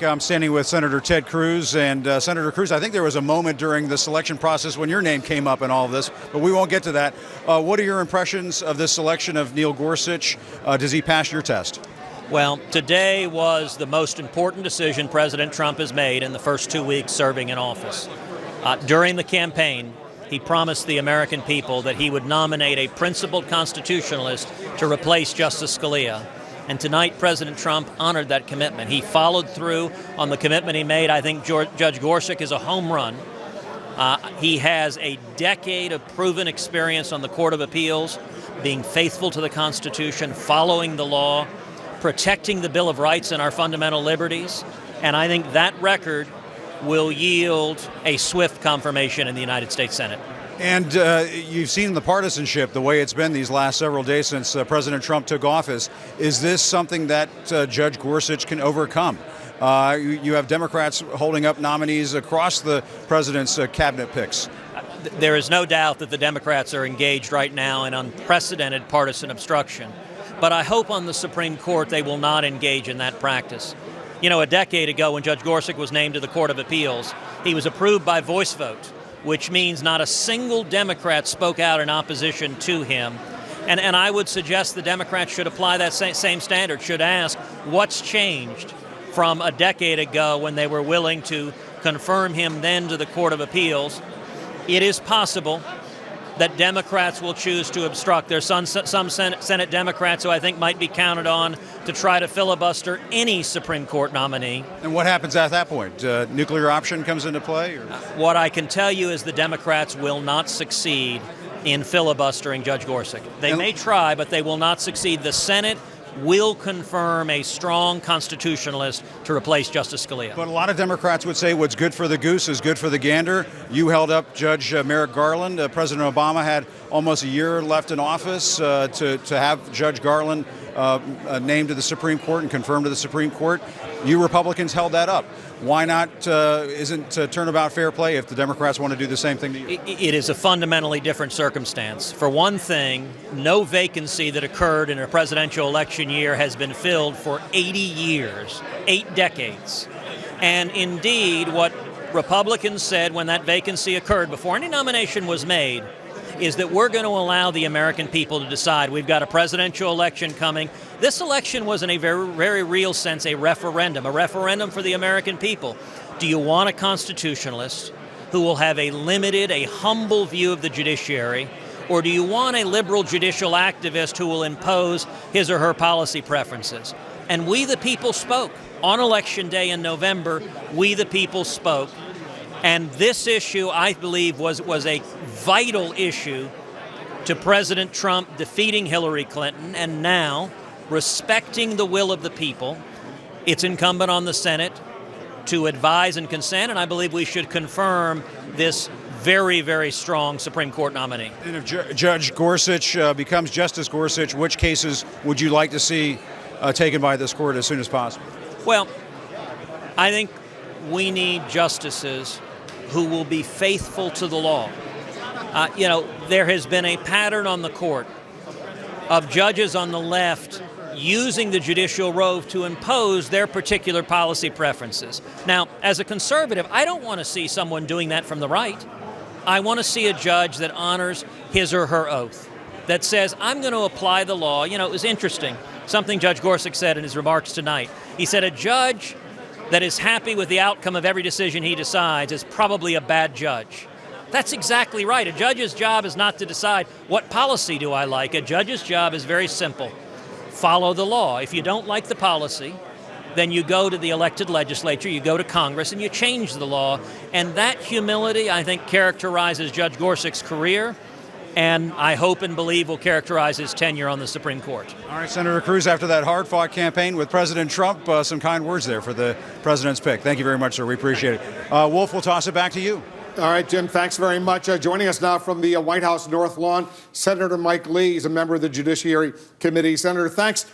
I'm standing with Senator Ted Cruz, and Senator Cruz, I think there was a moment during the selection process when your name came up in all of this, but we won't get to that. What are your impressions of this selection of Neil Gorsuch? Does he pass your test? Well, today was the most important decision President Trump has made in the first 2 weeks serving in office. During the campaign, he promised the American people that he would nominate a principled constitutionalist to replace Justice Scalia. And tonight, President Trump honored that commitment. He followed through on the commitment he made. I think Judge Gorsuch is a home run. He has a decade of proven experience on the Court of Appeals, being faithful to the Constitution, following the law, protecting the Bill of Rights and our fundamental liberties. And I think that record will yield a swift confirmation in the United States Senate. And you've seen the partisanship, the way it's been these last several days since President Trump took office. Is this something that Judge Gorsuch can overcome? You have Democrats holding up nominees across the president's cabinet picks. There is no doubt that the Democrats are engaged right now in unprecedented partisan obstruction. But I hope on the Supreme Court they will not engage in that practice. You know, a decade ago when Judge Gorsuch was named to the Court of Appeals, he was approved by voice vote, which means not a single Democrat spoke out in opposition to him. And I would suggest the Democrats should apply that same standard, should ask what's changed from a decade ago when they were willing to confirm him then to the Court of Appeals. It is possible that Democrats will choose to obstruct. There's some Senate Democrats who I think might be counted on to try to filibuster any Supreme Court nominee. And what happens at that point? Nuclear option comes into play? What I can tell you is the Democrats will not succeed in filibustering Judge Gorsuch. They may try, but they will not succeed. The Senate will confirm a strong constitutionalist to replace Justice Scalia. But a lot of Democrats would say what's good for the goose is good for the gander. You held up Judge Merrick Garland. President Obama had almost a year left in office to have Judge Garland named to the Supreme Court and confirmed to the Supreme Court. You Republicans held that up. Why not? Isn't turnabout fair play if the Democrats want to do the same thing to you? It is a fundamentally different circumstance. For one thing, no vacancy that occurred in a presidential election year has been filled for 80 years, 8 decades. And indeed, what Republicans said when that vacancy occurred, before any nomination was made, is that we're going to allow the American people to decide. We've got a presidential election coming. This election was in a very, very real sense a referendum for the American people. Do you want a constitutionalist who will have a limited, a humble view of the judiciary, or do you want a liberal judicial activist who will impose his or her policy preferences? And we the people spoke. On Election Day in November, we the people spoke. And this issue, I believe, was a vital issue to President Trump defeating Hillary Clinton, and now, respecting the will of the people, it's incumbent on the Senate to advise and consent, and I believe we should confirm this very, very strong Supreme Court nominee. And if Judge Gorsuch becomes Justice Gorsuch, which cases would you like to see taken by this court as soon as possible? Well, I think we need justices who will be faithful to the law. There has been a pattern on the court of judges on the left using the judicial rove to impose their particular policy preferences. Now, as a conservative, I don't want to see someone doing that from the right. I want to see a judge that honors his or her oath, that says, I'm going to apply the law. You know, it was interesting, something Judge Gorsuch said in his remarks tonight. He said, a judge that is happy with the outcome of every decision he decides is probably a bad judge. That's exactly right. A judge's job is not to decide what policy do I like. A judge's job is very simple. Follow the law. If you don't like the policy, then you go to the elected legislature, you go to Congress, and you change the law. And that humility, I think, characterizes Judge Gorsuch's career, and I hope and believe will characterize his tenure on the Supreme Court. All right, Senator Cruz, after that hard-fought campaign with President Trump, some kind words there for the president's pick. Thank you very much, sir. We appreciate it. Wolf, we'll toss it back to you. All right, Jim, thanks very much. Joining us now from the White House North Lawn, Senator Mike Lee. He's a member of the Judiciary Committee. Senator, thanks